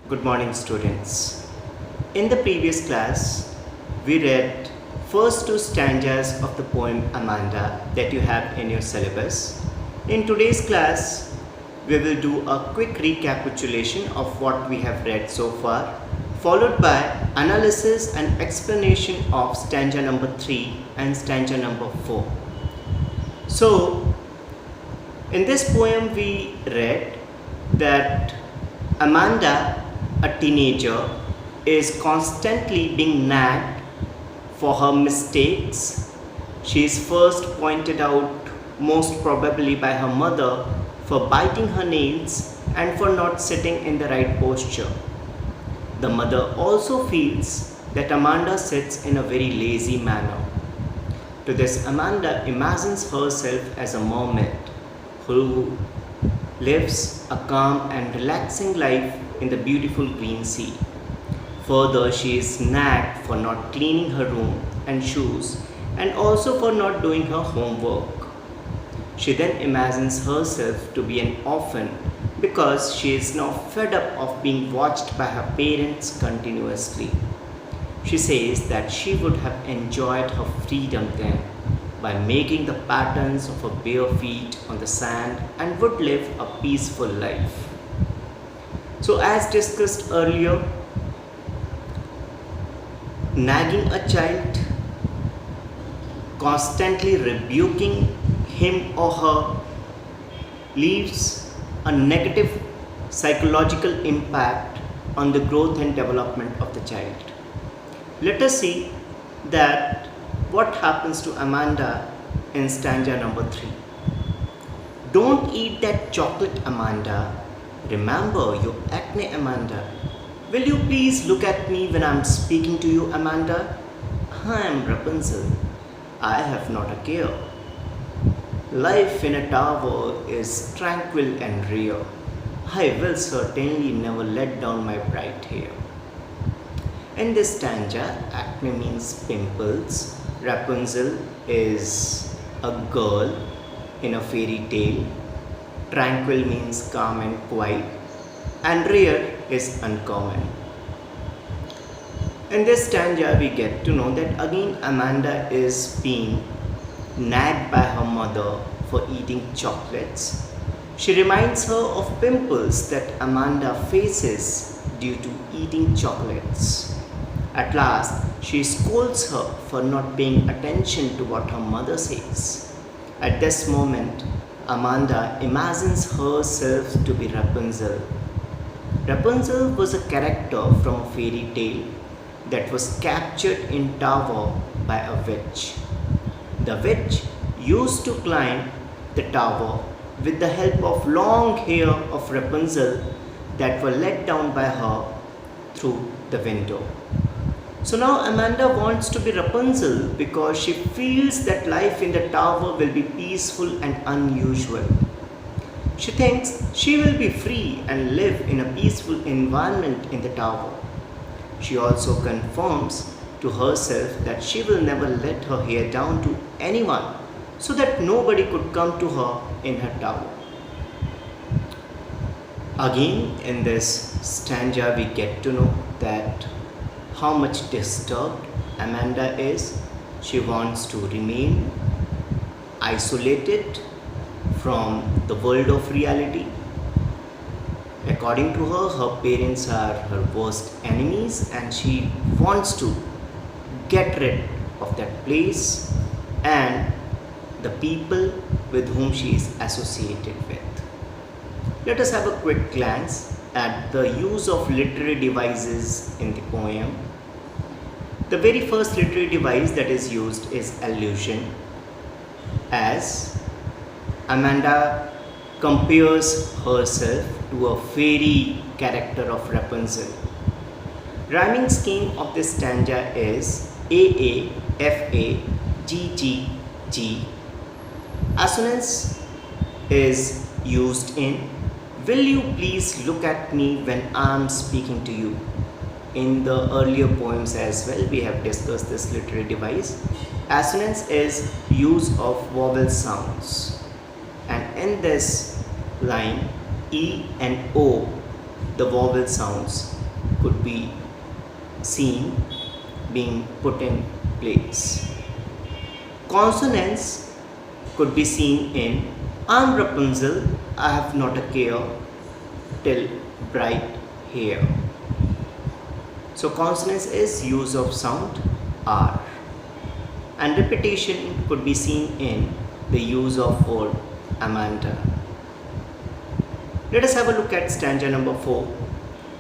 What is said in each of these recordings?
Good morning, students. In the previous class, we read first two stanzas of the poem Amanda that you have in your syllabus. In today's class, we will do a quick recapitulation of what we have read so far, followed by analysis and explanation of stanza number 3 and stanza number 4. So, in this poem we read that Amanda, a teenager, is constantly being nagged for her mistakes. She is first pointed out most probably by her mother for biting her nails and for not sitting in the right posture. The mother also feels that Amanda sits in a very lazy manner. To this, Amanda imagines herself as a mermaid who lives a calm and relaxing life in the beautiful green sea. Further, she is nagged for not cleaning her room and shoes and also for not doing her homework. She then imagines herself to be an orphan because she is now fed up of being watched by her parents continuously. She says that she would have enjoyed her freedom then by making the patterns of her bare feet on the sand and would live a peaceful life. So, as discussed earlier, nagging a child, constantly rebuking him or her leaves a negative psychological impact on the growth and development of the child. Let us see that what happens to Amanda in stanza number 3. Don't eat that chocolate, Amanda. Remember your acne, Amanda. Will you please look at me when I'm speaking to you, Amanda? I am Rapunzel. I have not a care. Life in a tower is tranquil and rare. I will certainly never let down my bright hair. In this stanza, acne means pimples. Rapunzel is a girl in a fairy tale. Tranquil means calm and quiet. And rare is uncommon. In this stanza, we get to know that again Amanda is being nagged by her mother for eating chocolates. She reminds her of pimples that Amanda faces due to eating chocolates. At last, she scolds her for not paying attention to what her mother says. At this moment, Amanda imagines herself to be Rapunzel. Rapunzel was a character from a fairy tale that was captured in tower by a witch. The witch used to climb the tower with the help of long hair of Rapunzel that were let down by her through the window. So now Amanda wants to be Rapunzel because she feels that life in the tower will be peaceful and unusual. She thinks she will be free and live in a peaceful environment in the tower. She also confirms to herself that she will never let her hair down to anyone so that nobody could come to her in her tower. Again, in this stanza, we get to know that how much disturbed Amanda is. She wants to remain isolated from the world of reality. According to her, her parents are her worst enemies and she wants to get rid of that place and the people with whom she is associated with. Let us have a quick glance at the use of literary devices in the poem. The very first literary device that is used is allusion, as Amanda compares herself to a fairy character of Rapunzel. Rhyming scheme of this stanza is AA, FA, GG, G. Assonance is used in will you please look at me when I am speaking to you. In the earlier poems as well, we have discussed this literary device. Assonance is use of vowel sounds, and in this line E and O, the vowel sounds, could be seen being put in place. Consonants could be seen in I'm Rapunzel, I have not a care till bright hair. So consonance is use of sound R, and repetition could be seen in the use of word Amanda. Let us have a look at stanza number 4.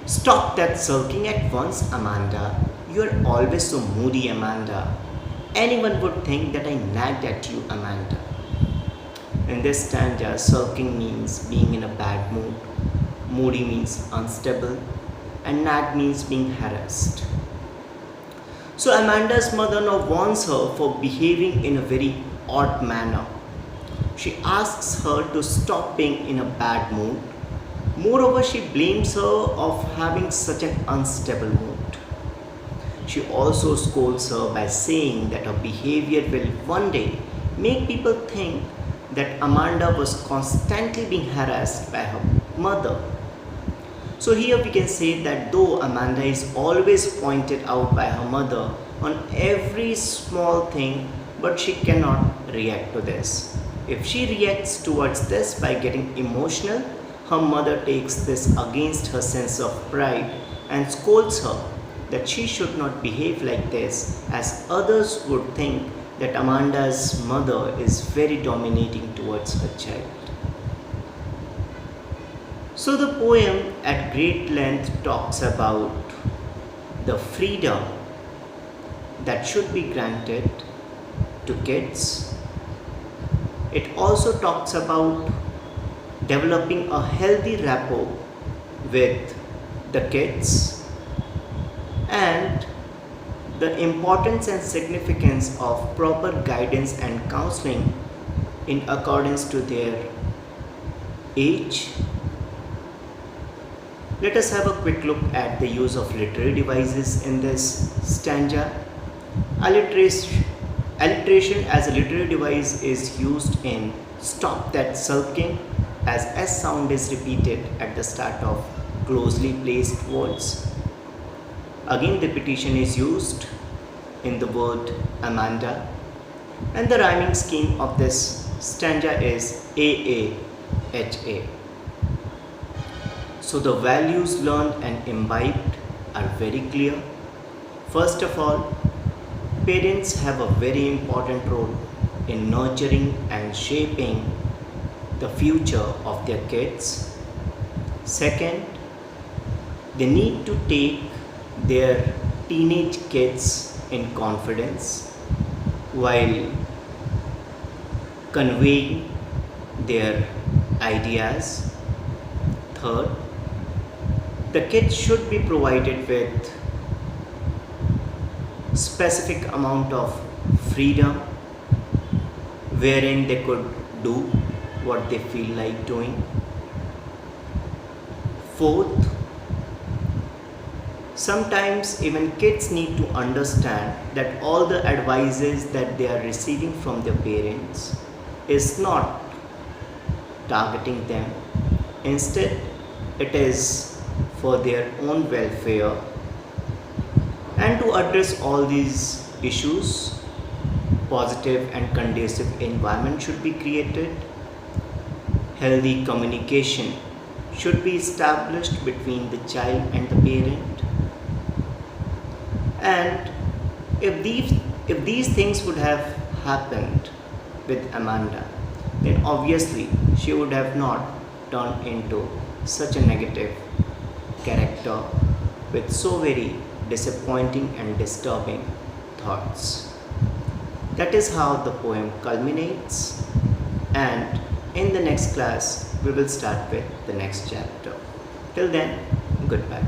Stop that sulking at once, Amanda. You are always so moody, Amanda. Anyone would think that I nagged at you, Amanda. In this stanza, sulking means being in a bad mood, moody means unstable, and nag means being harassed. So Amanda's mother now warns her for behaving in a very odd manner. She asks her to stop being in a bad mood. Moreover, she blames her of having such an unstable mood. She also scolds her by saying that her behavior will one day make people think that Amanda was constantly being harassed by her mother. So here we can say that though Amanda is always pointed out by her mother on every small thing, but she cannot react to this. If she reacts towards this by getting emotional, her mother takes this against her sense of pride and scolds her that she should not behave like this, as others would think that Amanda's mother is very dominating towards her child. So the poem at great length talks about the freedom that should be granted to kids. It also talks about developing a healthy rapport with the kids and the importance and significance of proper guidance and counseling in accordance to their age. Let us have a quick look at the use of literary devices in this stanza. Alliteration as a literary device is used in stop that sulking, as S sound is repeated at the start of closely placed words. Again, repetition is used in the word Amanda, and the rhyming scheme of this stanza is AAHA. So the values learned and imbibed are very clear. First of all, parents have a very important role in nurturing and shaping the future of their kids. Second, they need to take their teenage kids in confidence while conveying their ideas. Third, the kids should be provided with specific amount of freedom wherein they could do what they feel like doing. Fourth, sometimes even kids need to understand that all the advices that they are receiving from their parents is not targeting them. Instead, it is for their own welfare. And to address all these issues, positive and conducive environment should be created. Healthy communication should be established between the child and the parent. And if these things would have happened with Amanda, then obviously she would have not turned into such a negative character with so very disappointing and disturbing thoughts. That is how the poem culminates, and in the next class we will start with the next chapter. Till then, goodbye.